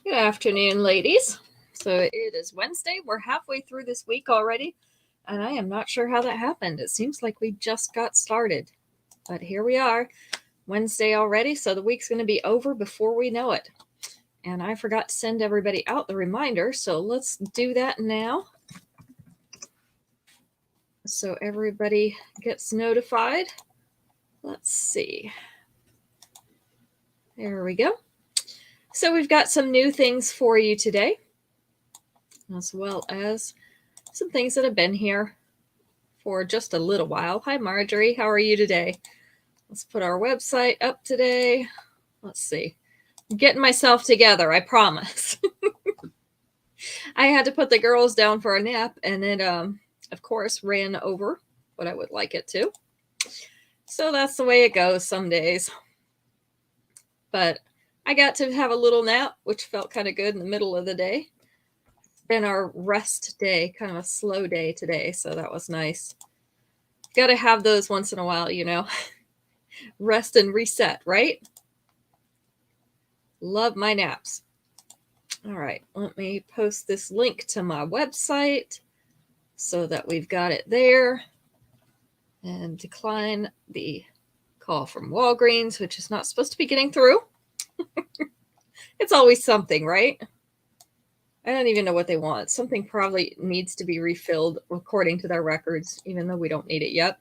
Good afternoon, ladies. So it is Wednesday. We're halfway through this week already, and I am not sure how that happened. It seems like we just got started, but here we are, Wednesday already, so the week's going to be over before we know it. And I forgot to send everybody out the reminder, so let's do that now, so everybody gets notified. Let's see. There we go. So we've got some new things for you today, as well as some things that have been here for just a little while. Hi, Marjorie. How are you today? Let's put our website up today. Let's see. I'm getting myself together, I promise. I had to put the girls down for a nap, and it, of course, ran over what I would like it to. So that's the way it goes some days. But I got to have a little nap, which felt kind of good in the middle of the day. It's been our rest day, kind of a slow day today, so that was nice. Got to have those once in a while, you know. Rest and reset, right? Love my naps. All right, let me post this link to my website so that we've got it there. And decline the call from Walgreens, which is not supposed to be getting through. It's always something, right? I don't even know what they want. Something probably needs to be refilled according to their records, even though we don't need it yet.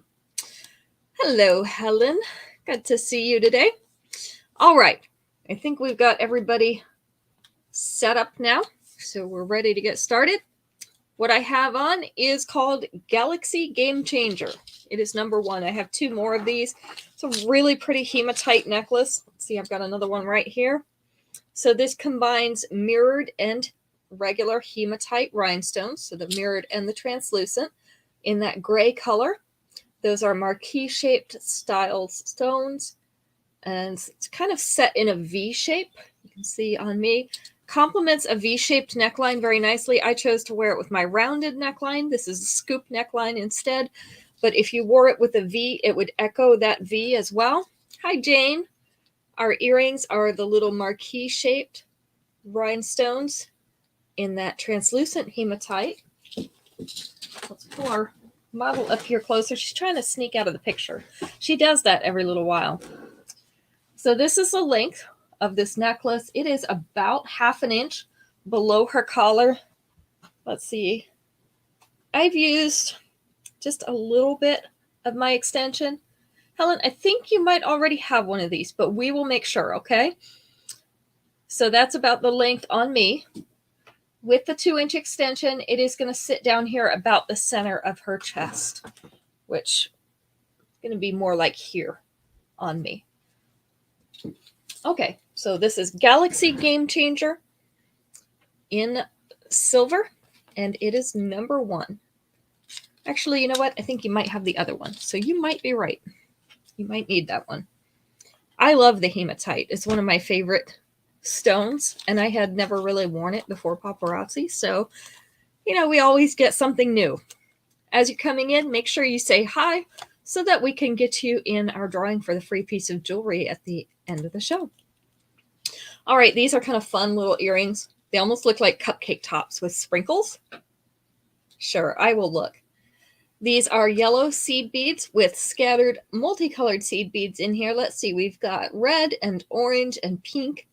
Hello, Helen. Good to see you today. All right. I think we've got everybody set up now, so we're ready to get started. What I have on is called Galaxy Game Changer. It is number 1. I have 2 more of these. It's a really pretty hematite necklace. Let's see, I've got another one right here. So this combines mirrored and regular hematite rhinestones, so the mirrored and the translucent, in that gray color. Those are marquee-shaped style stones, and it's kind of set in a V shape. You can see on me. Complements a V-shaped neckline very nicely. I chose to wear it with my rounded neckline. This is a scoop neckline instead, but if you wore it with a V, it would echo that V as well. Hi, Jane. Our earrings are the little marquee-shaped rhinestones in that translucent hematite. Let's pull our model up here closer. She's trying to sneak out of the picture. She does that every little while. So this is the length of this necklace. It is about 1/2 inch below her collar. Let's see. I've used just a little bit of my extension. Helen, I think you might already have one of these, but we will make sure, okay? So that's about the length on me. With the 2-inch extension, it is going to sit down here about the center of her chest, which is going to be more like here on me. Okay, so this is Galaxy Game Changer in silver, and it is number 1. Actually, you know what? I think you might have the other one, so you might be right. You might need that one. I love the hematite. It's one of my favorite stones, and I had never really worn it before paparazzi, so, you know, we always get something new. As you're coming in, make sure you say hi so that we can get you in our drawing for the free piece of jewelry at the end of the show. All right, these are kind of fun little earrings. They almost look like cupcake tops with sprinkles. Sure, I will look. These are yellow seed beads with scattered multicolored seed beads in here. Let's see, we've got red and orange and pink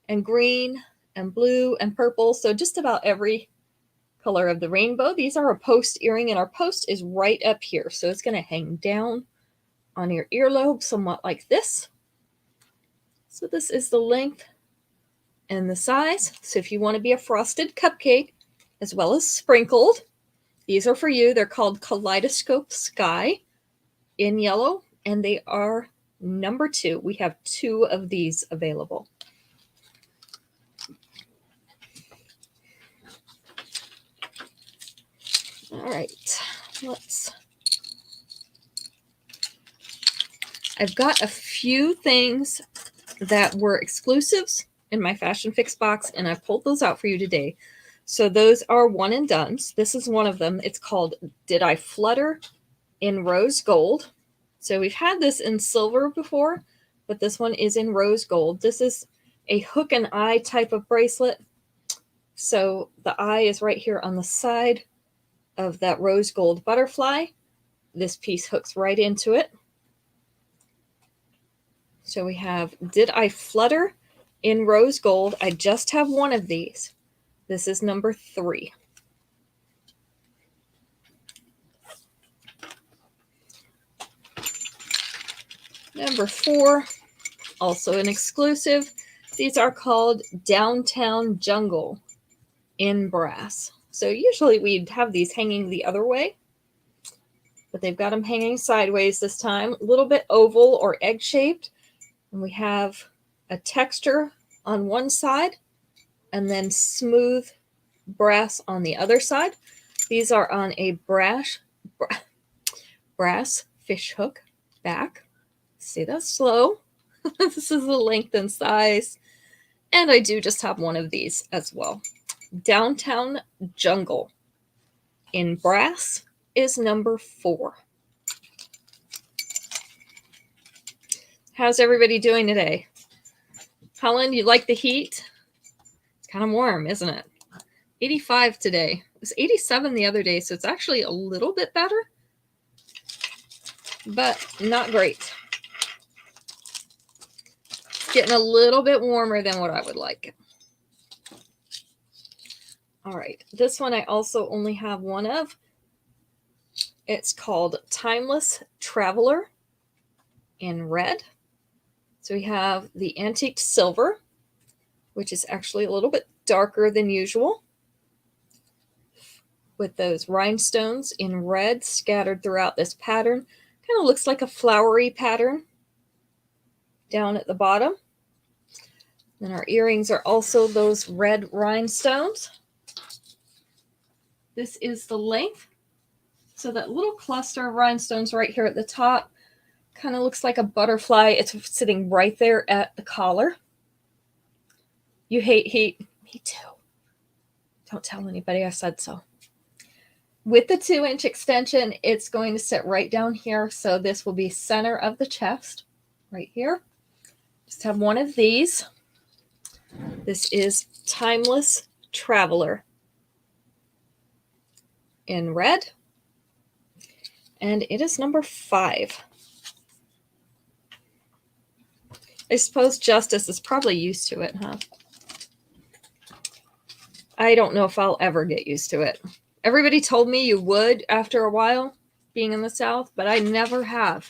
and green and blue and purple. So just about every color of the rainbow. These are a post earring, and our post is right up here. So it's going to hang down on your earlobe somewhat like this. So this is the length and the size. So if you want to be a frosted cupcake as well as sprinkled, these are for you. They're called Kaleidoscope Sky in yellow, and they are number 2. We have 2 of these available. All right, I've got a few things that were exclusives in my Fashion Fix box, and I pulled those out for you today. So those are one and dones. This is one of them. It's called Did I Flutter in Rose Gold. So we've had this in silver before, but this one is in rose gold. This is a hook and eye type of bracelet. So the eye is right here on the side of that rose gold butterfly. This piece hooks right into it. So we have Did I Flutter in rose gold. I just have one of these. This is number 3. Number 4, also an exclusive. These are called Downtown Jungle in brass. So usually we'd have these hanging the other way, but they've got them hanging sideways this time. A little bit oval or egg-shaped. And we have a texture on one side and then smooth brass on the other side. These are on a brass fish hook back. See, that's slow. This is the length and size. And I do just have one of these as well. Downtown Jungle in brass is number 4. How's everybody doing today? Helen, you like the heat? It's kind of warm, isn't it? 85 today. It was 87 the other day, so it's actually a little bit better, but not great. It's getting a little bit warmer than what I would like. All right, this one I also only have one of. It's called Timeless Traveler in red. So we have the antique silver, which is actually a little bit darker than usual, with those rhinestones in red scattered throughout this pattern. Kind of looks like a flowery pattern down at the bottom. Then our earrings are also those red rhinestones. This is the length. So that little cluster of rhinestones right here at the top kind of looks like a butterfly. It's sitting right there at the collar. You hate heat? Me too. Don't tell anybody I said so. With the 2-inch extension, it's going to sit right down here. So this will be center of the chest right here. Just have one of these. This is Timeless Traveler in red. And it is number 5. I suppose Justice is probably used to it, huh? I don't know if I'll ever get used to it. Everybody told me you would after a while being in the South, but I never have.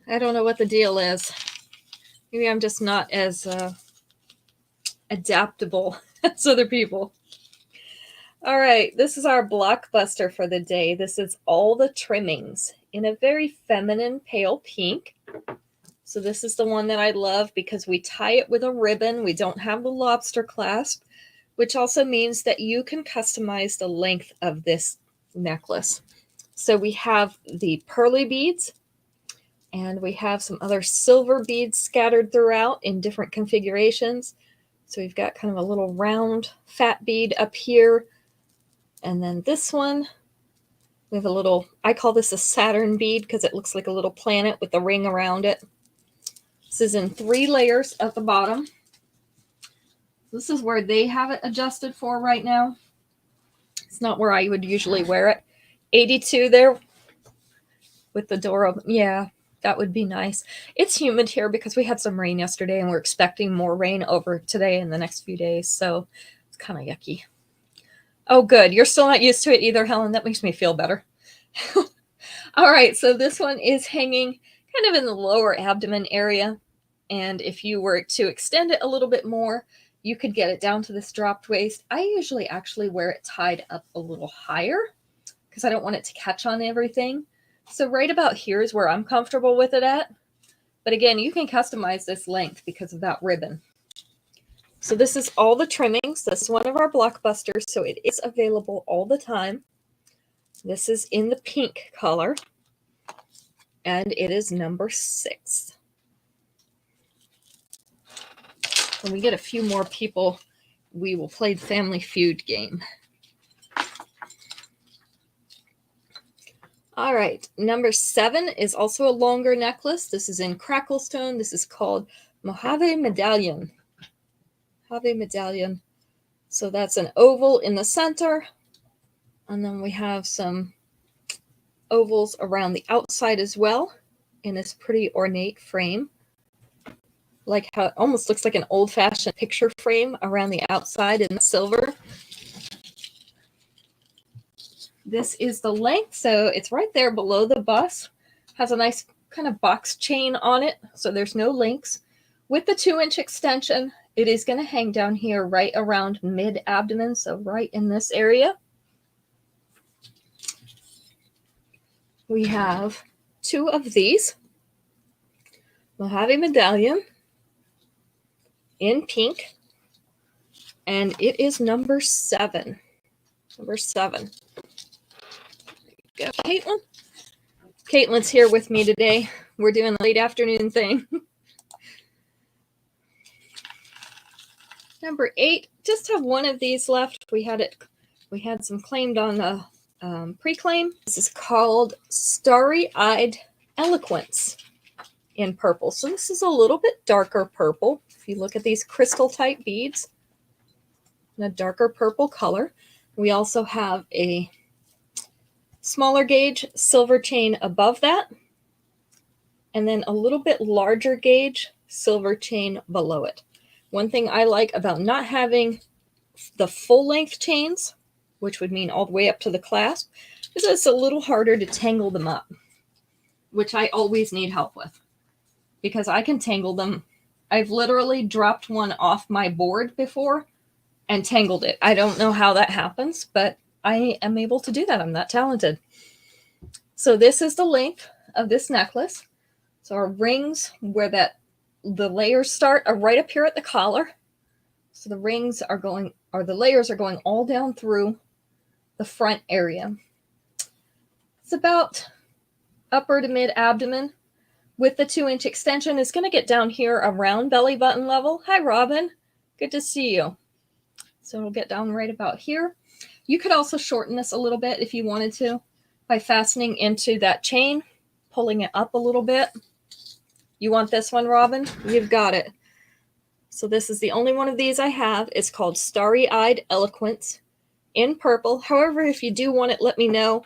I don't know what the deal is. Maybe I'm just not as adaptable as other people. All right, this is our blockbuster for the day. This is All the Trimmings in a very feminine pale pink. So this is the one that I love because we tie it with a ribbon. We don't have the lobster clasp, which also means that you can customize the length of this necklace. So we have the pearly beads, and we have some other silver beads scattered throughout in different configurations. So we've got kind of a little round fat bead up here. And then this one, we have a little, I call this a Saturn bead because it looks like a little planet with a ring around it. This is in 3 layers at the bottom. This is where they have it adjusted for right now. It's not where I would usually wear it. 82 there with the door open. Yeah, that would be nice. It's humid here because we had some rain yesterday and we're expecting more rain over today and the next few days. So it's kind of yucky. Oh, good. You're still not used to it either, Helen. That makes me feel better. All right. So this one is hanging kind of in the lower abdomen area. And if you were to extend it a little bit more, you could get it down to this dropped waist. I usually actually wear it tied up a little higher because I don't want it to catch on everything. So right about here is where I'm comfortable with it at. But again, you can customize this length because of that ribbon. So this is All the Trimmings. This is one of our blockbusters, so it is available all the time. This is in the pink color, and it is number 6. When we get a few more people, we will play the Family Feud game. All right, number 7 is also a longer necklace. This is in Cracklestone. This is called Mojave Medallion. Mojave Medallion. So that's an oval in the center. And then we have some ovals around the outside as well in this pretty ornate frame. Like how it almost looks like an old-fashioned picture frame around the outside in silver. This is the length, so it's right there below the bust. Has a nice kind of box chain on it, so there's no links. With the 2-inch extension, it is going to hang down here right around mid-abdomen, so right in this area. We have 2 of these. Mojave Medallion in pink, and it is number 7. Number 7. Go, Caitlin. Caitlin's here with me today. We're doing the late afternoon thing. Number 8. Just have 1 of these left. We had some claimed on the pre-claim. This is called Starry-Eyed Eloquence in purple. So this is a little bit darker purple. If you look at these crystal type beads in a darker purple color. We also have a smaller gauge silver chain above that, and then a little bit larger gauge silver chain below it. One thing I like about not having the full length chains, which would mean all the way up to the clasp, is it's a little harder to tangle them up, which I always need help with because I can tangle them. I've literally dropped one off my board before and tangled it. I don't know how that happens, but I am able to do that. I'm that talented. So this is the length of this necklace. So our rings where the layers start are right up here at the collar. So the layers are going all down through the front area. It's about upper to mid abdomen with the 2-inch extension. It's going to get down here around belly button level. Hi, Robin. Good to see you. So it'll get down right about here. You could also shorten this a little bit if you wanted to by fastening into that chain, pulling it up a little bit. You want this one, Robin? You've got it. So this is the only one of these I have. It's called Starry-Eyed Eloquence in purple. However, if you do want it, let me know.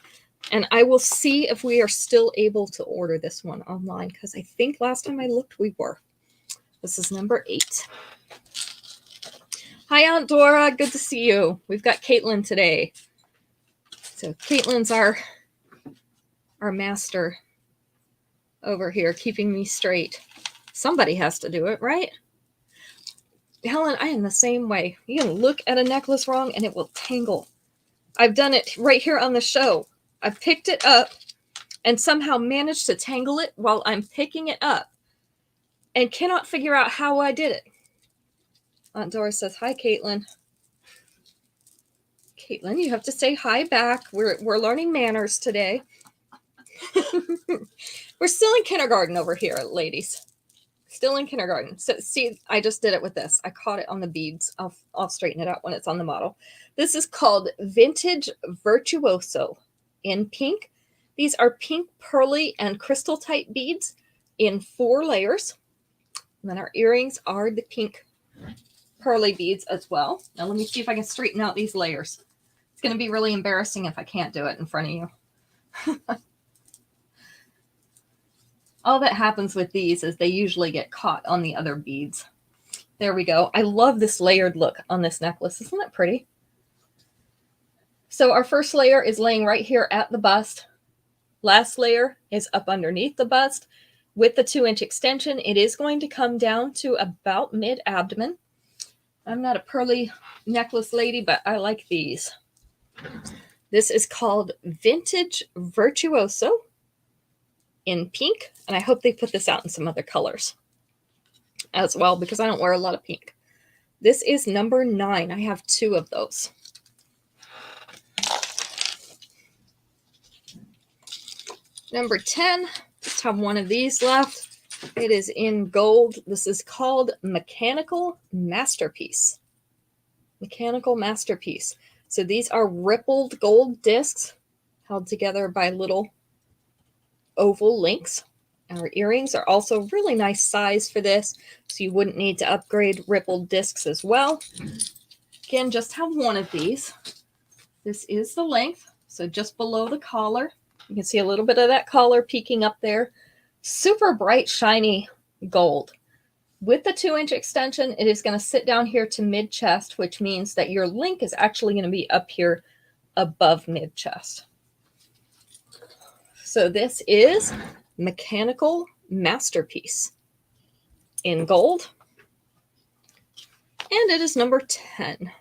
And I will see if we are still able to order this one online, because I think last time I looked, we were. This is number 8. Hi, Aunt Dora. Good to see you. We've got Caitlin today. So Caitlin's our master over here, keeping me straight. Somebody has to do it, right? Helen, I am the same way. You can look at a necklace wrong and it will tangle. I've done it right here on the show. I've picked it up and somehow managed to tangle it while I'm picking it up and cannot figure out how I did it. Aunt Dora says, hi, Caitlin. Caitlin, you have to say hi back. We're learning manners today. We're still in kindergarten over here, ladies. Still in kindergarten. So see, I just did it with this. I caught it on the beads. I'll straighten it out when it's on the model. This is called Vintage Virtuoso in pink. These are pink, pearly, and crystal type beads in 4 layers. And then our earrings are the pink pearly beads as well. Now let me see if I can straighten out these layers. It's going to be really embarrassing if I can't do it in front of you. All that happens with these is they usually get caught on the other beads. There we go. I love this layered look on this necklace. Isn't that pretty? So our first layer is laying right here at the bust. Last layer is up underneath the bust. With the 2-inch extension, it is going to come down to about mid-abdomen. I'm not a pearly necklace lady, but I like these. This is called Vintage Virtuoso in pink, and I hope they put this out in some other colors as well, because I don't wear a lot of pink. This is number 9. I have 2 of those. Number 10, just have 1 of these left. It is in gold. This is called Mechanical Masterpiece. Mechanical Masterpiece. So these are rippled gold discs held together by little oval links, Our earrings are also really nice size for this, so you wouldn't need to upgrade rippled discs as well. Again, just have one of these. This is the length, so just below the collar. You can see a little bit of that collar peeking up there. Super bright, shiny gold. With the 2-inch extension, it is going to sit down here to mid-chest, which means that your link is actually going to be up here above mid-chest. So this is Mechanical Masterpiece in gold. And it is number 10.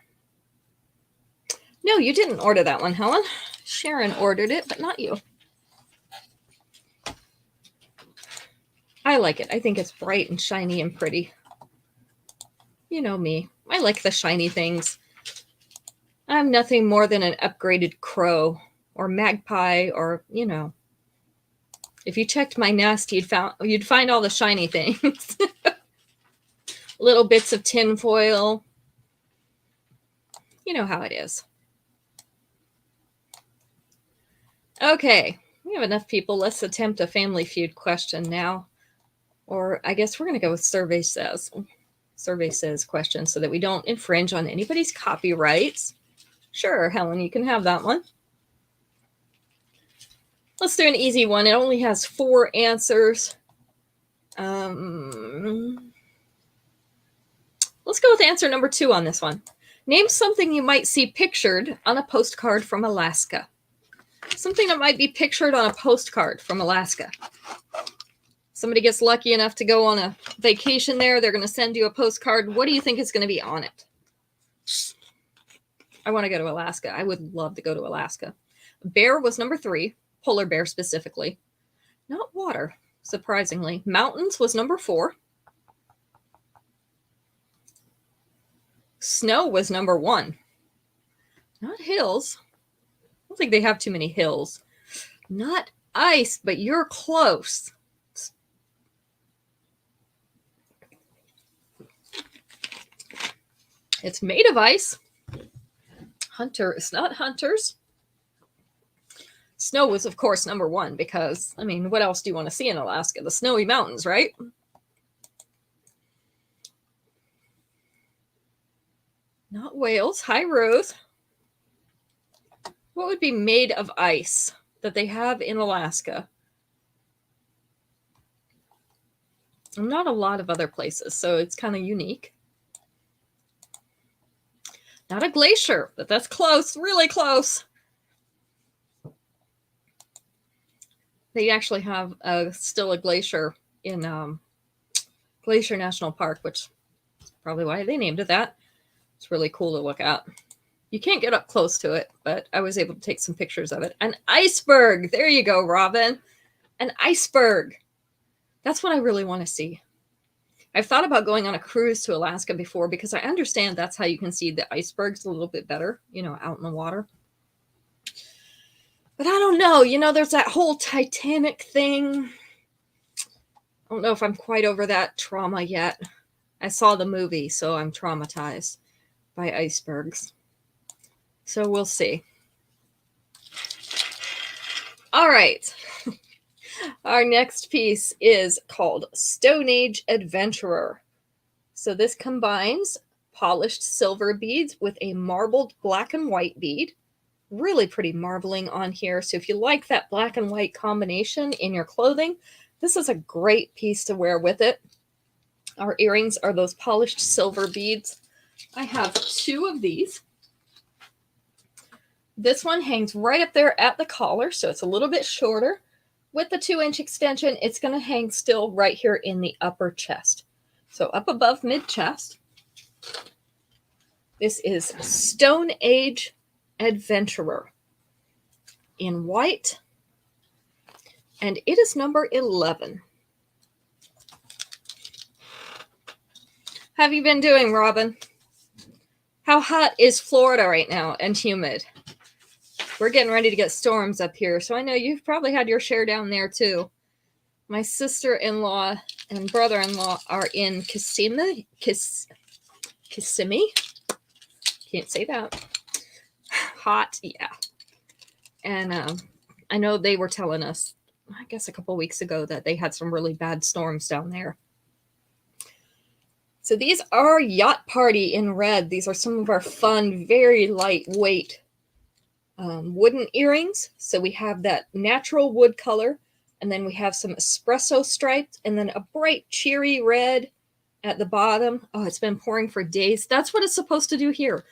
No, you didn't order that one, Helen. Sharon ordered it, but not you. I like it. I think it's bright and shiny and pretty. You know me. I like the shiny things. I'm nothing more than an upgraded crow or magpie or, you know. If you checked my nest, you'd find all the shiny things. Little bits of tin foil. You know how it is. Okay, we have enough people. Let's attempt a Family Feud question now. Or I guess we're going to go with Survey Says question so that we don't infringe on anybody's copyrights. Sure, Helen, you can have that one. Let's do an easy one. It only has 4 answers. Let's go with answer number 2 on this one. Name something you might see pictured on a postcard from Alaska. Something that might be pictured on a postcard from Alaska. Somebody gets lucky enough to go on a vacation there. They're going to send you a postcard. What do you think is going to be on it? I want to go to Alaska. I would love to go to Alaska. Bear was number 3. Polar bear specifically. Not water, surprisingly. Mountains was number 4. Snow was number 1. Not hills. I don't think they have too many hills. Not ice, but you're close. It's made of ice. Hunter is not hunters. Snow was, of course, number 1 because, I mean, what else do you want to see in Alaska? The snowy mountains, right? Not whales. High rose. What would be made of ice that they have in Alaska? Not a lot of other places, so it's kind of unique. Not a glacier, but that's close, really close. They actually have still a glacier in Glacier National Park, which is probably why they named it that. It's really cool to look at. You can't get up close to it, but I was able to take some pictures of it. An iceberg. There you go, Robin. An iceberg. That's what I really want to see. I've thought about going on a cruise to Alaska before because I understand that's how you can see the icebergs a little bit better, you know, out in the water. But I don't know. You know, there's that whole Titanic thing. I don't know if I'm quite over that trauma yet. I saw the movie, so I'm traumatized by icebergs. So we'll see. All right. Our next piece is called Stoneage Adventurer. So this combines polished silver beads with a marbled black and white bead. Really pretty marbling on here. So if you like that black and white combination in your clothing, this is a great piece to wear with it. Our earrings are those polished silver beads. I have 2 of these. This one hangs right up there at the collar, so it's a little bit shorter. With the 2-inch extension, it's going to hang still right here in the upper chest. So up above mid-chest. This is Stoneage Adventurer in white, and it is number 11. How have you been doing, Robin? How hot is Florida right now and humid? We're getting ready to get storms up here, so I know you've probably had your share down there too. My sister-in-law and brother-in-law are in Kissimmee. Can't say that. Hot, yeah. And I know they were telling us I guess a couple weeks ago that they had some really bad storms down there. So these are Yacht Party in red. These are some of our fun, very lightweight wooden earrings. So we have that natural wood color, and then we have some espresso striped, and then a bright cherry red at the bottom. Oh, it's been pouring for days. That's what it's supposed to do here.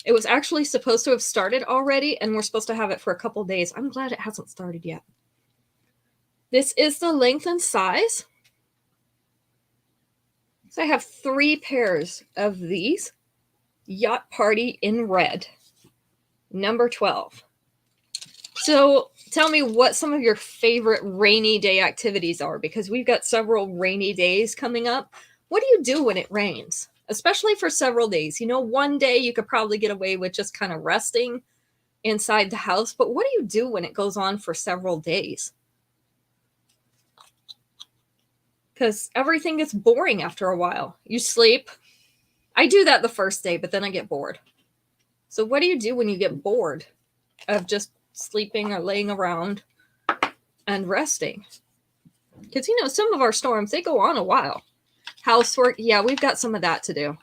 It was actually supposed to have started already, and we're supposed to have it for a couple days. I'm glad it hasn't started yet. This is the length and size. So I have 3 pairs of these. Yacht Party in red. Number 12. So tell me what some of your favorite rainy day activities are, because we've got several rainy days coming up. What do you do when it rains? Especially for several days. You know, one day you could probably get away with just kind of resting inside the house, but what do you do when it goes on for several days? Because everything gets boring after a while. You sleep. I do that the first day, but then I get bored. So what do you do when you get bored of just sleeping or laying around and resting? Because, you know, some of our storms, they go on a while. Housework, yeah, we've got some of that to do.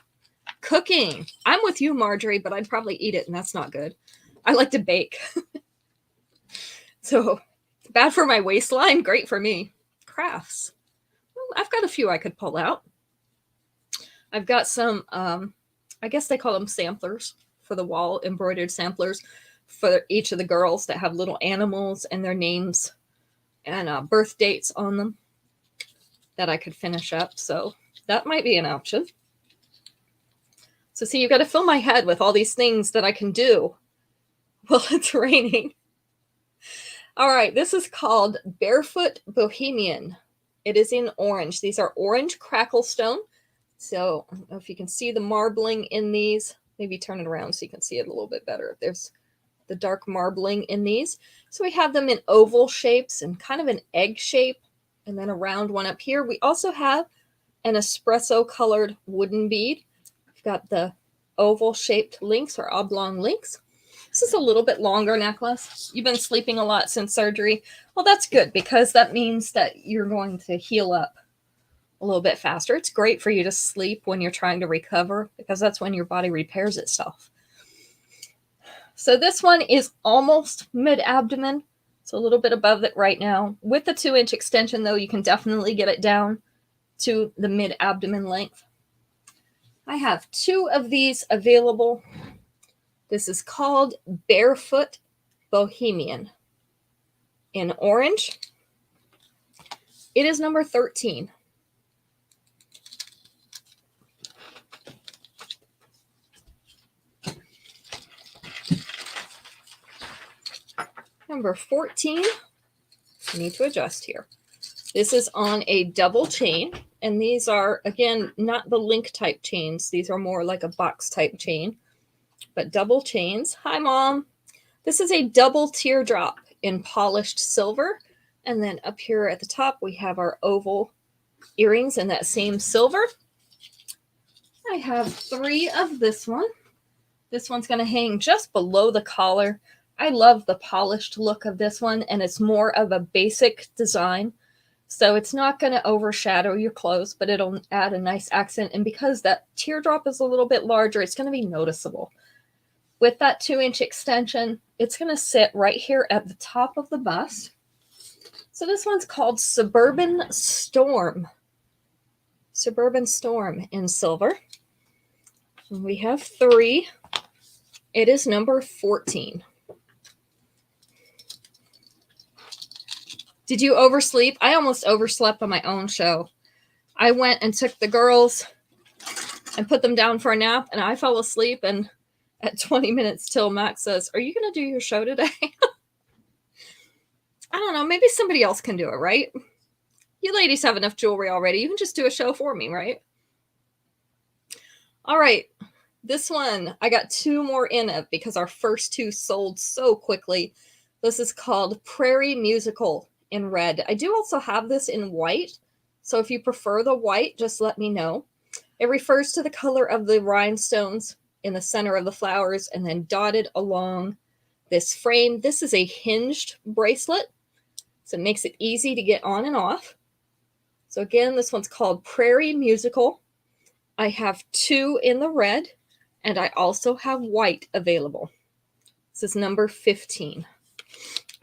Cooking. I'm with you, Marjorie, but I'd probably eat it, and that's not good. I like to bake. So, bad for my waistline, great for me. Crafts. I've got a few I could pull out. I've got some, I guess they call them samplers for the wall, embroidered samplers for each of the girls that have little animals and their names and birth dates on them that I could finish up. So that might be an option. So see, you've got to fill my head with all these things that I can do while it's raining. All right, this is called Barefoot Bohemian. It is in orange. These are orange crackle stone. So I don't know if you can see the marbling in these. Maybe turn it around so you can see it a little bit better. There's the dark marbling in these. So we have them in oval shapes and kind of an egg shape, and then a round one up here. We also have an espresso colored wooden bead. We've got the oval shaped links or oblong links. This is a little bit longer necklace. You've been sleeping a lot since surgery. Well, that's good, because that means that you're going to heal up a little bit faster. It's great for you to sleep when you're trying to recover, because that's when your body repairs itself. So this one is almost mid-abdomen. It's a little bit above it right now. With the 2-inch extension, though, you can definitely get it down to the mid-abdomen length. I have 2 of these available. This is called Barefoot Bohemian in orange. It is number 13. Number 14. I need to adjust here. This is on a double chain, and these are, again, not the link type chains. These are more like a box type chain, but double chains. Hi, Mom. This is a double teardrop in polished silver. And then up here at the top, we have our oval earrings in that same silver. I have 3 of this one. This one's going to hang just below the collar. I love the polished look of this one, and it's more of a basic design. So it's not going to overshadow your clothes, but it'll add a nice accent. And because that teardrop is a little bit larger, it's going to be noticeable. With that 2-inch extension, it's going to sit right here at the top of the bust. So this one's called Suburban Storm. Suburban Storm in silver. And we have 3. It is number 14. Did you oversleep? I almost overslept on my own show. I went and took the girls and put them down for a nap, and I fell asleep, and at 20 minutes till, Max says, "Are you going to do your show today?" I don't know. Maybe somebody else can do it, right? You ladies have enough jewelry already. You can just do a show for me, right? All right. This one, I got 2 more in it because our first 2 sold so quickly. This is called Prairie Musical in red. I do also have this in white. So if you prefer the white, just let me know. It refers to the color of the rhinestones in the center of the flowers and then dotted along this frame. This is a hinged bracelet. So it makes it easy to get on and off. So again, this one's called Prairie Musical. I have 2 in the red, and I also have white available. This is number 15.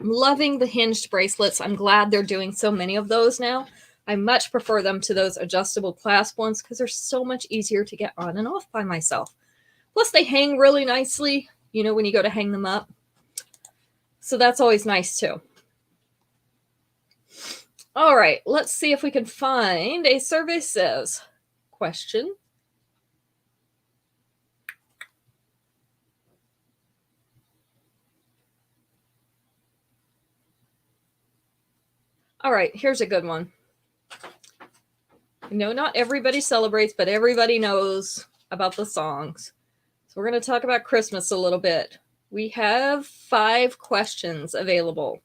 I'm loving the hinged bracelets. I'm glad they're doing so many of those now. I much prefer them to those adjustable clasp ones because they're so much easier to get on and off by myself. Plus, they hang really nicely, you know, when you go to hang them up. So that's always nice too. All right, let's see if we can find a survey says question. All right, here's a good one. No, not everybody celebrates, but everybody knows about the songs. So we're going to talk about Christmas a little bit. We have 5 questions available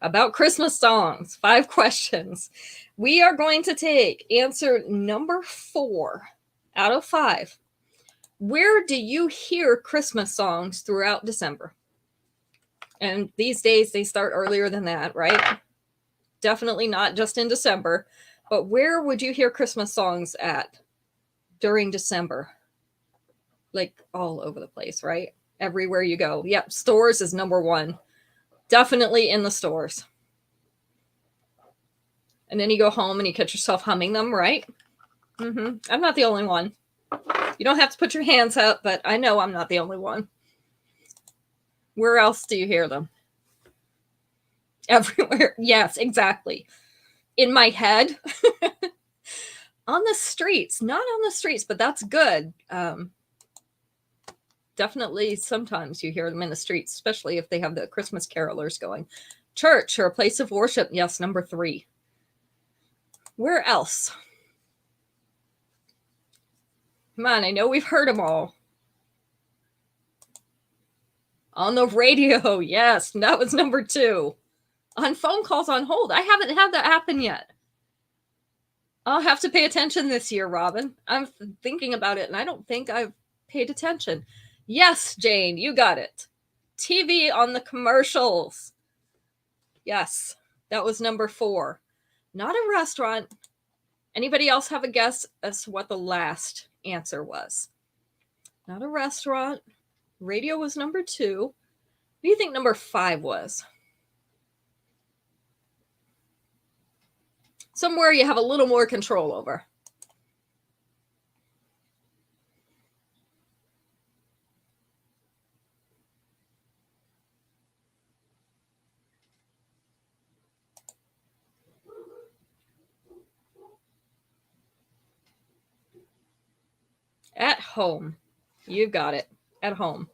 about Christmas songs. 5 questions. We are going to take answer number 4 out of 5. Where do you hear Christmas songs throughout December? And these days they start earlier than that, right? Definitely not just in December. But where would you hear Christmas songs at during December? Like all over the place, right? Everywhere you go. Yep, stores is number 1. Definitely in the stores. And then you go home and you catch yourself humming them, right? I'm not the only one. You don't have to put your hands up, but I know I'm not the only one. Where else do you hear them? Everywhere. Yes, exactly. In my head. On the streets. Not on the streets, but that's good. Definitely sometimes you hear them in the streets, especially if they have the Christmas carolers going. Church or a place of worship. Yes, number 3. Where else? Come on, I know we've heard them all. On the radio. Yes, that was number 2. On phone calls on hold. I haven't had that happen yet. I'll have to pay attention this year, Robin. I'm thinking about it, and I don't think I've paid attention. Yes, Jane, you got it. TV on the commercials. Yes, that was number 4. Not a restaurant. Anybody else have a guess as to what the last answer was? Not a restaurant. Radio was number 2. What do you think number 5 was? Somewhere you have a little more control over. At home. You got it. At home.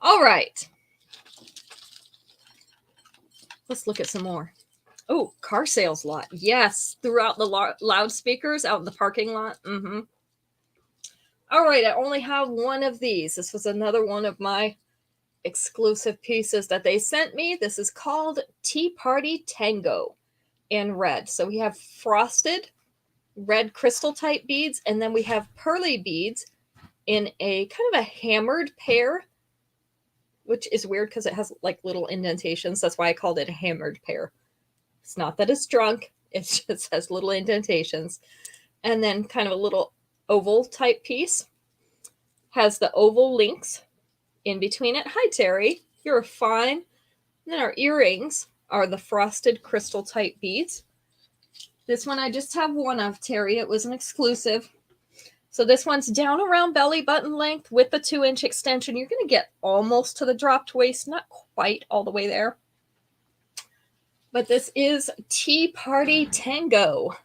All right. Let's look at some more. Oh, car sales lot. Yes, throughout the loudspeakers out in the parking lot. All right, I only have one of these. This was another one of my exclusive pieces that they sent me. This is called Tea Party Tango in red. So we have frosted red crystal type beads, and then we have pearly beads in a kind of a hammered pair, which is weird because it has like little indentations. That's why I called it a hammered pair. It's not that it's drunk. It just has little indentations. And then kind of a little oval type piece. Has the oval links in between it. Hi, Terry. You're fine. And then our earrings are the frosted crystal type beads. This one I just have one of, Terry. It was an exclusive. So this one's down around belly button length with the 2-inch extension. You're going to get almost to the dropped waist. Not quite all the way there. But this is Tea Party Tango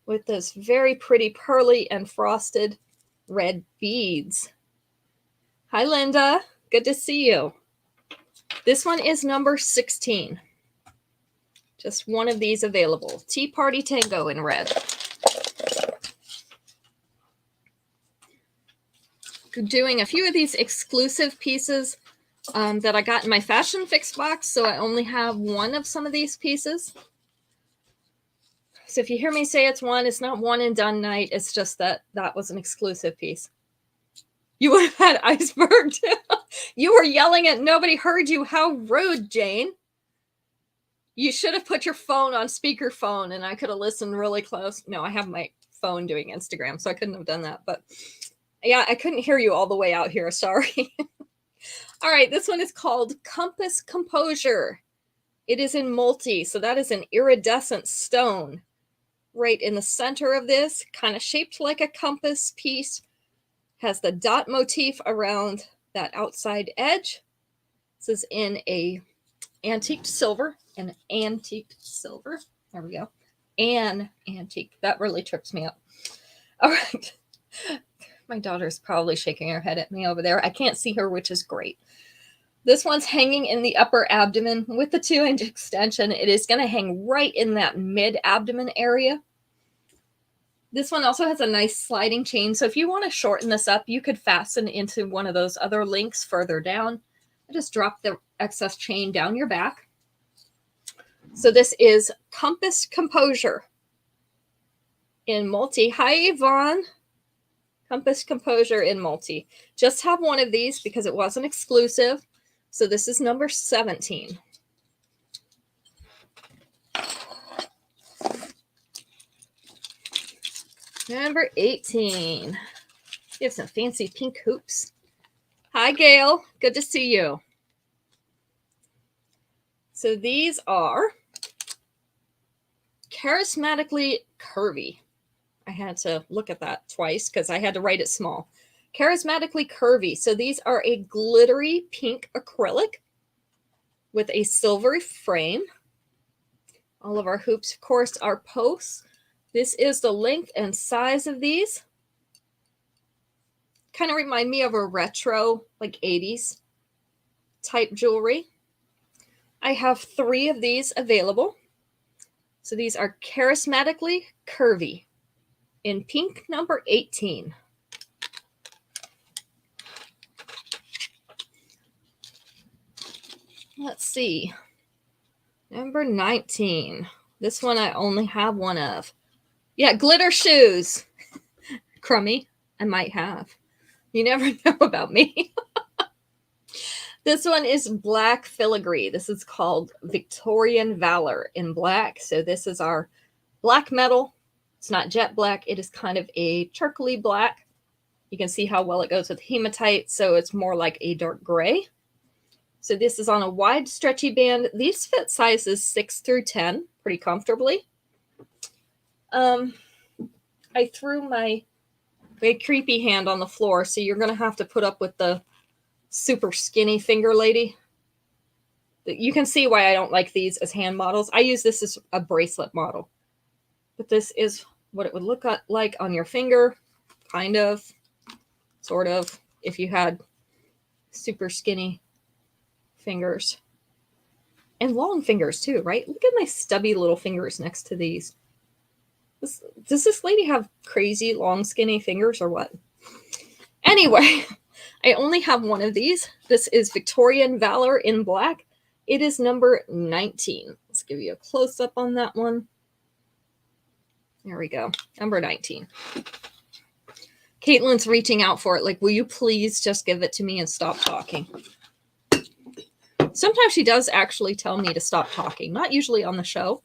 with this very pretty pearly and frosted red beads. Hi, Linda. Good to see you. This one is number 16. Just one of these available. Tea Party Tango in red. Doing a few of these exclusive pieces that I got in my Fashion Fix box, so I only have one of some of these pieces. So if you hear me say it's one, it's not one and done night. It's just that that was an exclusive piece. You would have had iceberg too. You were yelling at nobody heard you. How rude, Jane. You should have put your phone on speakerphone and I could have listened really close. No, I have my phone doing Instagram, so I couldn't have done that. But yeah, I couldn't hear you all the way out here. Sorry. All right, this one is called Compass Composure. It is in multi, so that is an iridescent stone. Right in the center of this, kind of shaped like a compass piece, has the dot motif around that outside edge. This is in a antiqued silver, an antiqued silver. There we go. An antique. That really trips me up. All right. My daughter's probably shaking her head at me over there. I can't see her, which is great. This one's hanging in the upper abdomen with the 2-inch extension. It is going to hang right in that mid-abdomen area. This one also has a nice sliding chain. So if you want to shorten this up, you could fasten into one of those other links further down. I just drop the excess chain down your back. So this is Compass Composure in multi. Hi, Yvonne. Compass Composure in multi. Just have one of these because it wasn't exclusive. So this is number 17. Number 18. You have some fancy pink hoops. Hi, Gail. Good to see you. So these are charismatically curvy. I had to look at that twice because I had to write it small. Charismatically curvy. So these are a glittery pink acrylic with a silvery frame. All of our hoops, of course, are posts. This is the length and size of these. Kind of remind me of a retro, like 80s type jewelry. I have 3 of these available. So these are charismatically curvy in pink number 18. Let's see. Number 19. This one I only have one of. Yeah, glitter shoes. Crummy, I might have. You never know about me. This one is black filigree. This is called Victorian Valor in black. So this is our black metal. It's not jet black. It is kind of a charcoaly black. You can see how well it goes with hematite. So it's more like a dark gray. So this is on a wide stretchy band. These fit sizes 6 through 10 pretty comfortably. I threw my creepy hand on the floor, so you're going to have to put up with the super skinny finger lady. You can see why I don't like these as hand models. I use this as a bracelet model. But this is what it would look like on your finger, kind of, sort of, if you had super skinny fingers. And long fingers too, right? Look at my stubby little fingers next to these. Does this lady have crazy long skinny fingers or what? Anyway, I only have one of these. This is Victorian Valor in black. It is number 19. Let's give you a close-up on that one. There we go. Number 19. Caitlin's reaching out for it. Like, will you please just give it to me and stop talking? Sometimes she does actually tell me to stop talking. Not usually on the show,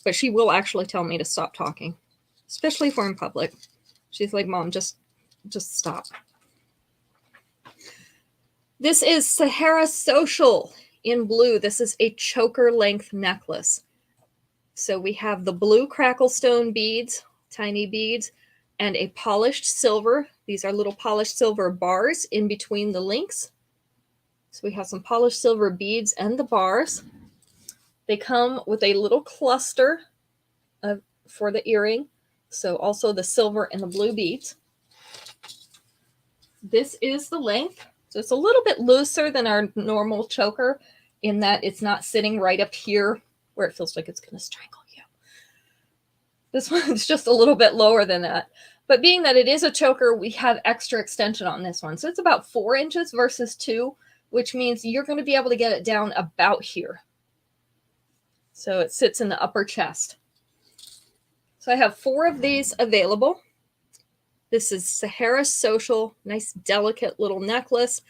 but she will actually tell me to stop talking, especially if we're in public. She's like, Mom, just stop. This is Sahara Social in blue. This is a choker length necklace. So we have the blue crackle stone beads, tiny beads, and a polished silver. These are little polished silver bars in between the links. So we have some polished silver beads and the bars. They come with a little cluster for the earring. So also the silver and the blue beads. This is the length. So it's a little bit looser than our normal choker in that it's not sitting right up here where it feels like it's going to strangle you. This one's just a little bit lower than that. But being that it is a choker, we have extra extension on this one. So it's about 4 inches versus 2, which means you're going to be able to get it down about here. So it sits in the upper chest. So I have 4 of these available. This is Sahara Social, nice delicate little necklace.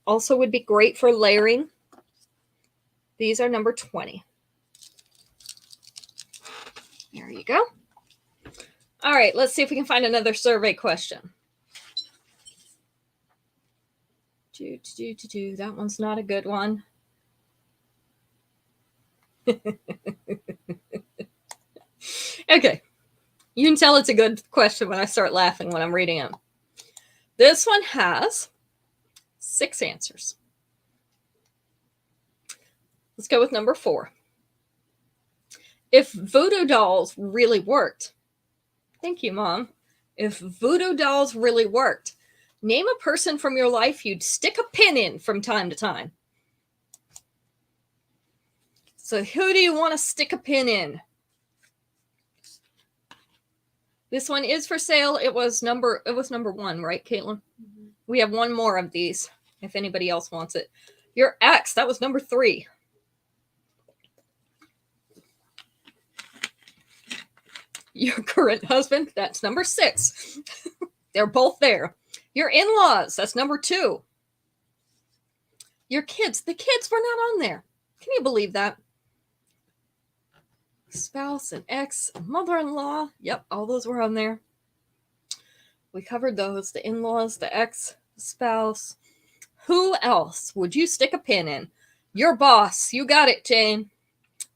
Also would be great for layering. These are number 20. There you go. All right, let's see if we can find another survey question. That one's not a good one. Okay. You can tell it's a good question when I start laughing when I'm reading it. This one has 6 answers. Let's go with number 4. If voodoo dolls really worked, thank you, Mom. If voodoo dolls really worked, name a person from your life you'd stick a pin in from time to time. So who do you want to stick a pin in? This one is for sale. It was number 1, right, Caitlin? Mm-hmm. We have one more of these if anybody else wants it. Your ex, that was number 3. Your current husband, that's number 6. They're both there. Your in-laws, that's number 2. Your kids, the kids were not on there. Can you believe that? Spouse and ex, mother-in-law. Yep, all those were on there. We covered those. The in-laws, the ex, the spouse. Who else would you stick a pin in? Your boss. You got it, Jane.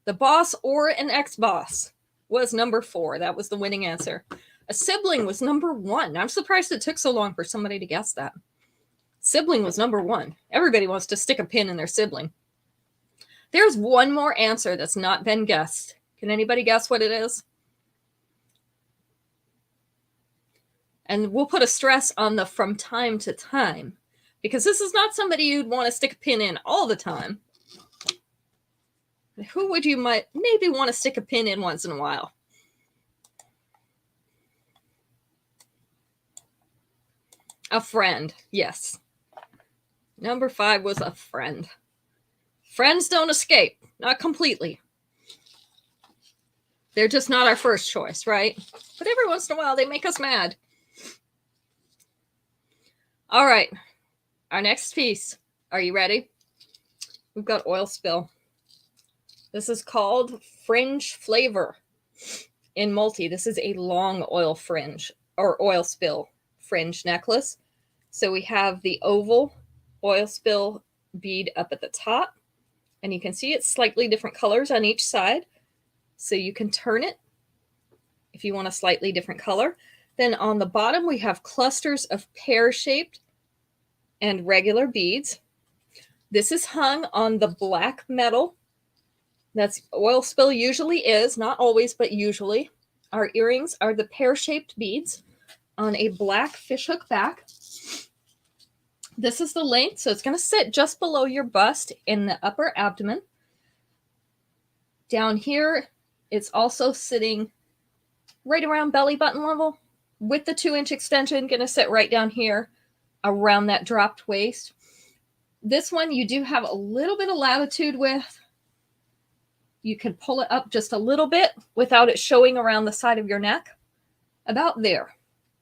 The boss or an ex-boss was number 4. That was the winning answer. A sibling was number 1. I'm surprised it took so long for somebody to guess that. Sibling was number 1. Everybody wants to stick a pin in their sibling. There's one more answer that's not been guessed. Can anybody guess what it is? And we'll put a stress on the from time to time, because this is not somebody you'd want to stick a pin in all the time. Who would you maybe want to stick a pin in once in a while? A friend, yes. Number 5 was a friend. Friends don't escape, not completely. They're just not our first choice, right? But every once in a while, they make us mad. All right, our next piece. Are you ready? We've got oil spill. This is called Fringe Flavor in multi. This is a long oil fringe or oil spill fringe necklace. So we have the oval oil spill bead up at the top, and you can see it's slightly different colors on each side. So you can turn it if you want a slightly different color. Then on the bottom, we have clusters of pear-shaped and regular beads. This is hung on the black metal. That's oil spill usually is, not always, but usually. Our earrings are the pear-shaped beads on a black fishhook back. This is the length, so it's going to sit just below your bust in the upper abdomen. Down here, it's also sitting right around belly button level with the 2-inch extension, going to sit right down here around that dropped waist. This one you do have a little bit of latitude with. You can pull it up just a little bit without it showing around the side of your neck, about there,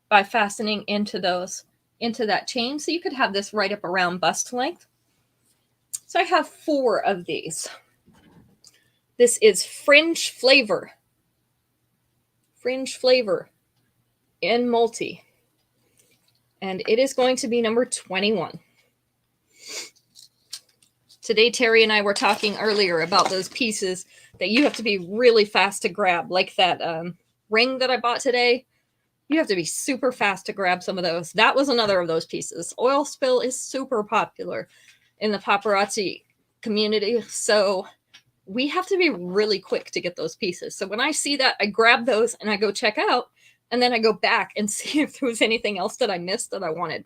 by fastening into that chain. So you could have this right up around bust length. So I have 4 of these. This is Fringe Flavor. Fringe Flavor in multi. And it is going to be number 21. Today, Terry and I were talking earlier about those pieces that you have to be really fast to grab, like that ring that I bought today. You have to be super fast to grab some of those. That was another of those pieces. Oil spill is super popular in the paparazzi community, so we have to be really quick to get those pieces. So when I see that, I grab those and I go check out, and then I go back and see if there was anything else that I missed that I wanted.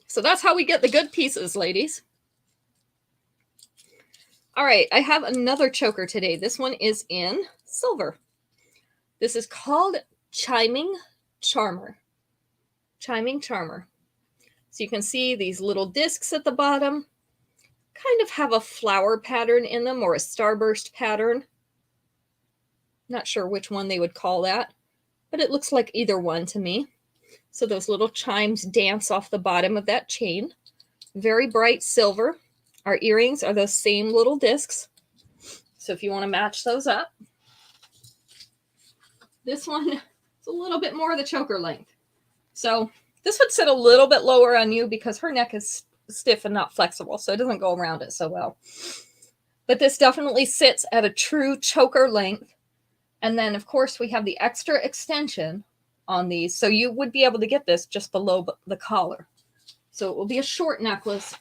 So that's how we get the good pieces, ladies. All right, I have another choker today. This one is in silver. This is called Chiming Charmer. Chiming Charmer. So you can see these little discs at the bottom kind of have a flower pattern in them, or a starburst pattern. Not sure which one they would call that, but it looks like either one to me. So those little chimes dance off the bottom of that chain. Very bright silver. Our earrings are those same little discs. So if you want to match those up. This one is a little bit more of the choker length. So this would sit a little bit lower on you because her neck is stiff and not flexible, so it doesn't go around it so well. But this definitely sits at a true choker length. And then, of course, we have the extra extension on these. So you would be able to get this just below the collar. So it will be a short necklace,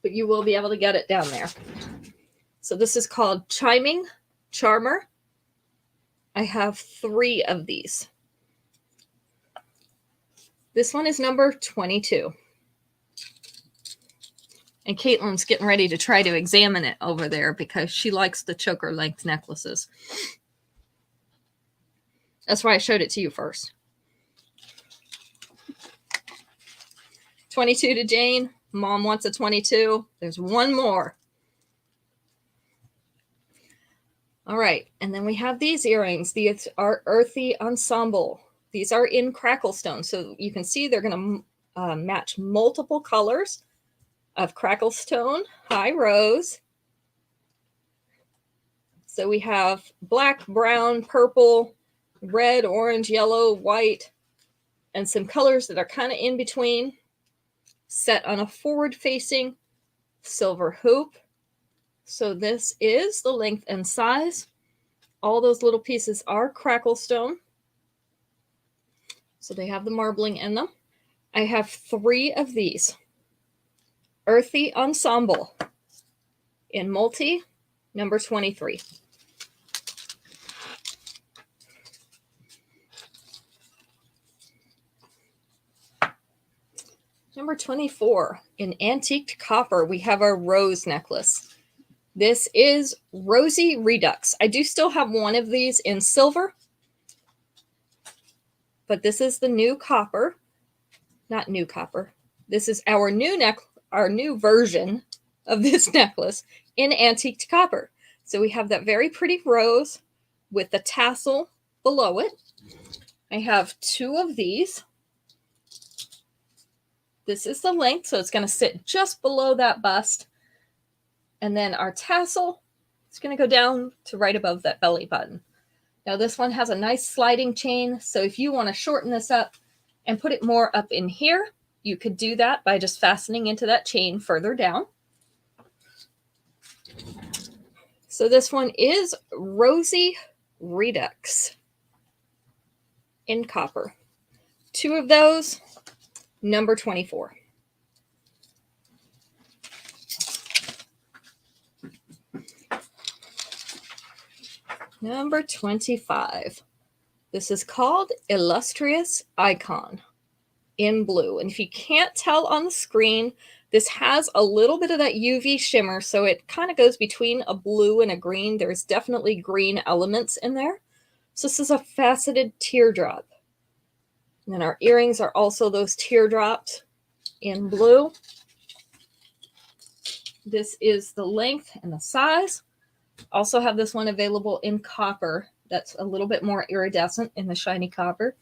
but you will be able to get it down there. So this is called Chiming Charmer. I have 3 of these. This one is number 22. And Caitlin's getting ready to try to examine it over there because she likes the choker length necklaces. That's why I showed it to you first. 22 to Jane. Mom wants a 22. There's one more. All right. And then we have these earrings. These are Earthy Ensemble. These are in cracklestone. So you can see they're going to match multiple colors of cracklestone high rose. So we have black, brown, purple, red, orange, yellow, white, and some colors that are kind of in between, set on a forward-facing silver hoop. So this is the length and size. All those little pieces are cracklestone. So they have the marbling in them. I have 3 of these. Earthy Ensemble in multi, number 23. Number 24, in antiqued copper, we have our rose necklace. This is Rosy Redux. I do still have one of these in silver, but this is the new copper. Not new copper. This is our new version of this necklace in antiqued copper. So we have that very pretty rose with the tassel below it. I have 2 of these. This is the length, so it's going to sit just below that bust. And then our tassel is going to go down to right above that belly button. Now this one has a nice sliding chain, so if you want to shorten this up and put it more up in here, you could do that by just fastening into that chain further down. So this one is Rosy Redux in copper. 2 of those, number 24. Number 25. This is called Illustrious Icon in blue. And if you can't tell on the screen, this has a little bit of that UV shimmer, so it kind of goes between a blue and a green. There's definitely green elements in there. So this is a faceted teardrop. And then our earrings are also those teardrops in blue. This is the length and the size. Also have this one available in copper. That's a little bit more iridescent in the shiny copper.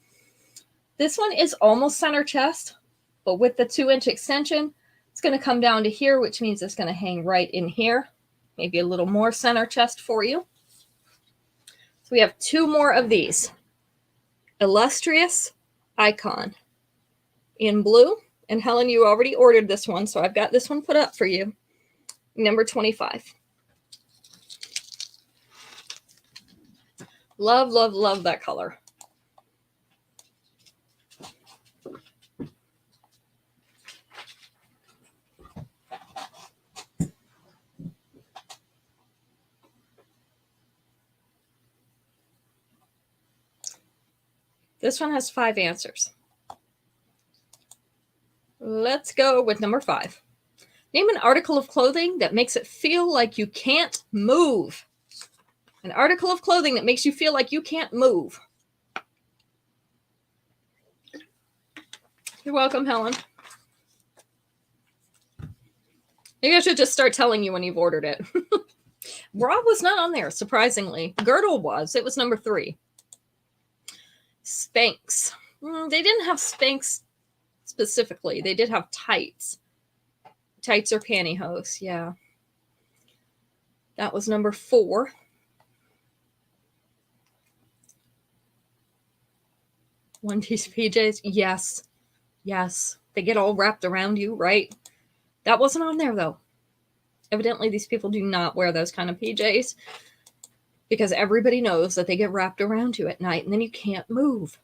This one is almost center chest, but with the 2-inch extension, it's going to come down to here, which means it's going to hang right in here. Maybe a little more center chest for you. So we have 2 more of these. Illustrious Icon in blue. And Helen, you already ordered this one, so I've got this one put up for you. Number 25. Love, love, love that color. This one has 5 answers. Let's go with number 5. Name an article of clothing that makes it feel like you can't move. An article of clothing that makes you feel like you can't move. You're welcome, Helen. Maybe I should just start telling you when you've ordered it. Bra was not on there, surprisingly. Girdle was. It was number 3. Spanx. They didn't have Spanx specifically. They did have tights. Tights or pantyhose, yeah. That was number 4. One-piece PJs. Yes. Yes. They get all wrapped around you, right? That wasn't on there, though. Evidently, these people do not wear those kind of PJs because everybody knows that they get wrapped around you at night and then you can't move.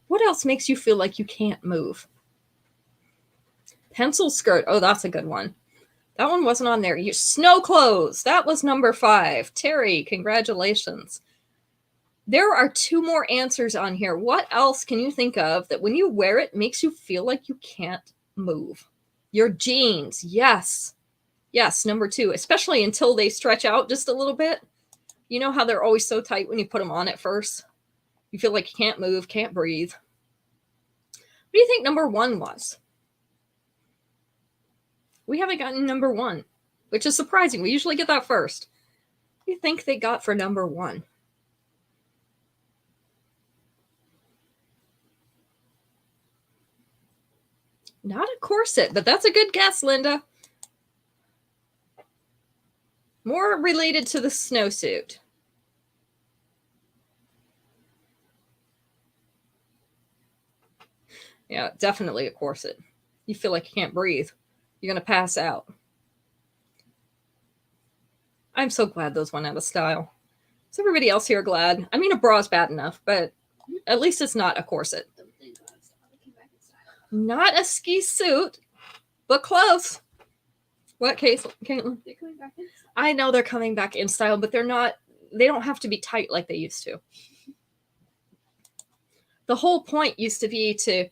What else makes you feel like you can't move? Pencil skirt. Oh, that's a good one. That one wasn't on there. Snow clothes. That was number 5. Terry, congratulations. There are 2 more answers on here. What else can you think of that when you wear it makes you feel like you can't move? Your jeans. Yes. Yes, number 2, especially until they stretch out just a little bit. You know how they're always so tight when you put them on at first? You feel like you can't move, can't breathe. What do you think number 1 was? We haven't gotten number 1, which is surprising. We usually get that first. What do you think they got for number 1? Not a corset, but that's a good guess, Linda. More related to the snowsuit. Yeah, definitely a corset. You feel like you can't breathe. You're going to pass out. I'm so glad those went out of style. Is everybody else here glad? I mean, a bra's bad enough, but at least it's not a corset. Not a ski suit, but close. What, Caitlin? They're coming back in style. I know they're coming back in style, but they're not. They don't have to be tight like they used to. The whole point used to be to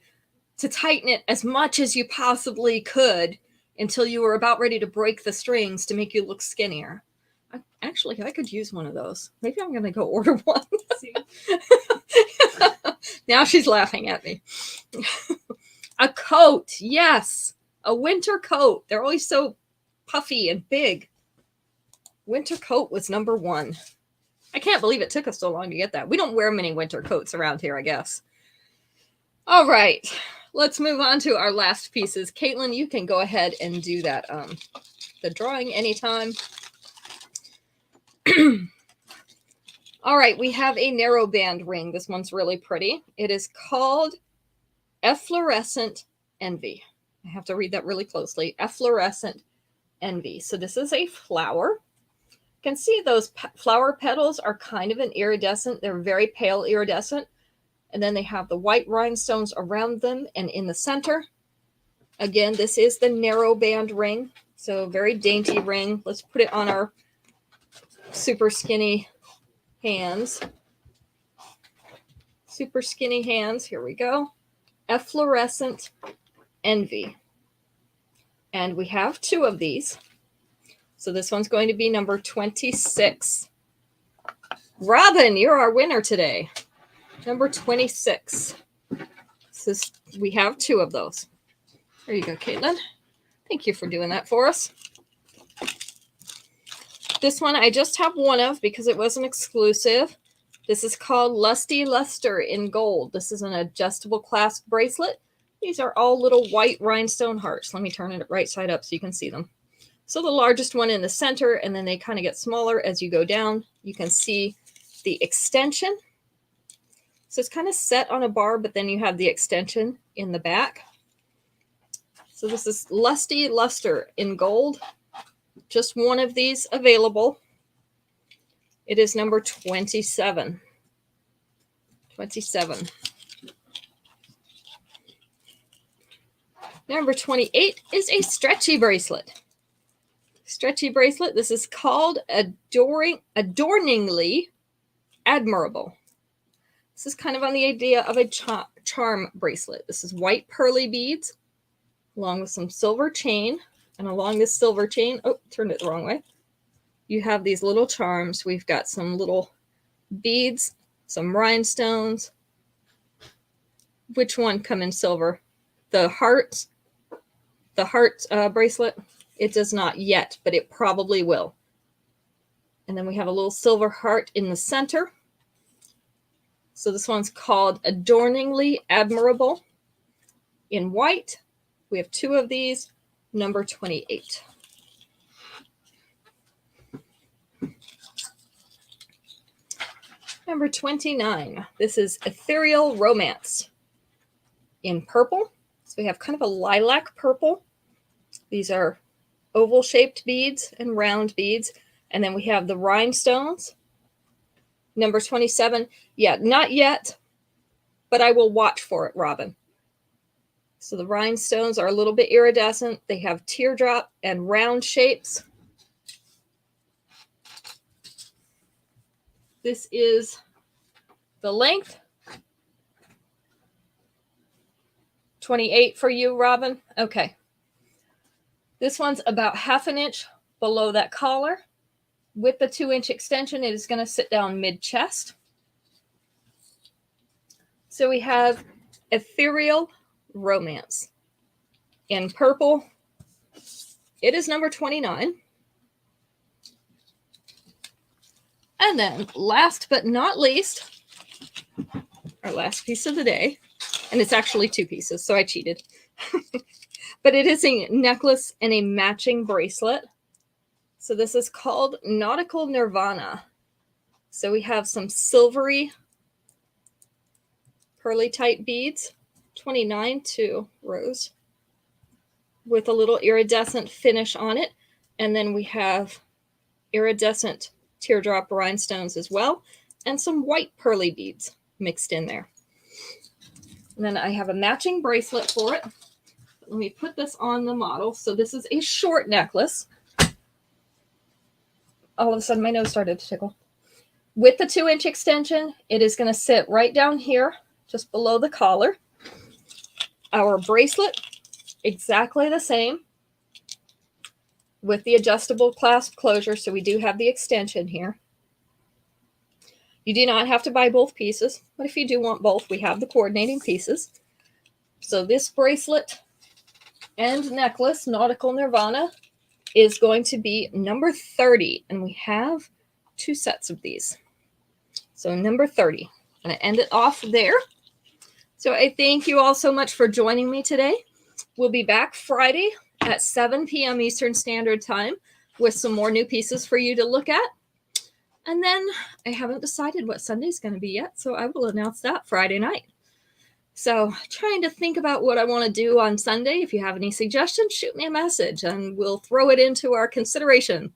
tighten it as much as you possibly could until you were about ready to break the strings to make you look skinnier. Actually, I could use one of those. Maybe I'm going to go order one. Now she's laughing at me. A coat. Yes. A winter coat. They're always so puffy and big. Winter coat was number 1. I can't believe it took us so long to get that. We don't wear many winter coats around here, I guess. All right. Let's move on to our last pieces. Caitlin, you can go ahead and do that. The drawing anytime. All right, we have a narrow band ring. This one's really pretty. It is called Efflorescent Envy. I have to read that really closely. Efflorescent Envy. So this is a flower. You can see those flower petals are kind of an iridescent. They're very pale iridescent. And then they have the white rhinestones around them and in the center. Again, this is the narrow band ring. So very dainty ring. Let's put it on our super skinny hands. Super skinny hands. Here we go. Efflorescent Envy. And we have 2 of these. So this one's going to be number 26. Robin, you're our winner today. Number 26. We have 2 of those. There you go, Caitlin. Thank you for doing that for us. This one I just have 1 of because it wasn't exclusive. This is called Lusty Luster in gold. This is an adjustable clasp bracelet. These are all little white rhinestone hearts. Let me turn it right side up so you can see them. So the largest one in the center, and then they kind of get smaller as you go down. You can see the extension. So it's kind of set on a bar, but then you have the extension in the back. So this is Lusty Luster in gold. Just 1 of these available. It is number 27. 27. Number 28 is a stretchy bracelet. Stretchy bracelet. This is called Adorningly Admirable. This is kind of on the idea of a charm bracelet. This is white pearly beads along with some silver chain. And along this silver chain, oh, turned it the wrong way. You have these little charms. We've got some little beads, some rhinestones. Which one come in silver? The heart bracelet. It does not yet, but it probably will. And then we have a little silver heart in the center. So this one's called Adorningly Admirable in white. We have 2 of these, number 28. Number 29. This is Ethereal Romance in purple. So we have kind of a lilac purple. These are oval shaped beads and round beads. And then we have the rhinestones. Number 27. Yeah, not yet, but I will watch for it, Robin. So the rhinestones are a little bit iridescent. They have teardrop and round shapes. This is the length. 28 for you, Robin. Okay. This one's about 1/2 inch below that collar. With the 2-inch extension, it is going to sit down mid-chest. So we have Ethereal Romance in purple. It is number 29. And then last but not least, our last piece of the day, and it's actually 2 pieces, so I cheated. But it is a necklace and a matching bracelet. So this is called Nautical Nirvana. So we have some silvery pearly tight beads, 29 to rose, with a little iridescent finish on it. And then we have iridescent teardrop rhinestones as well, and some white pearly beads mixed in there. And then I have a matching bracelet for it. Let me put this on the model. So this is a short necklace. All of a sudden my nose started to tickle. With the 2-inch extension, it is going to sit right down here, just below the collar. Our bracelet, exactly the same, with the adjustable clasp closure. So we do have the extension here. You do not have to buy both pieces, but if you do want both, we have the coordinating pieces. So this bracelet and necklace, Nautical Nirvana, is going to be number 30, and we have 2 sets of these. So number 30. I'm going to end it off there. So I thank you all so much for joining me today. We'll be back Friday at 7 p.m. Eastern Standard Time with some more new pieces for you to look at. And then I haven't decided what Sunday's going to be yet, so I will announce that Friday night. So trying to think about what I want to do on Sunday. If you have any suggestions, shoot me a message and we'll throw it into our consideration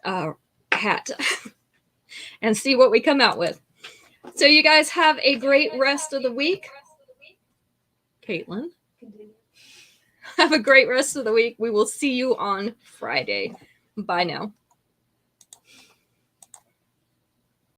hat and see what we come out with. So you guys have a great rest of the week. Caitlin, have a great rest of the week. We will see you on Friday. Bye now.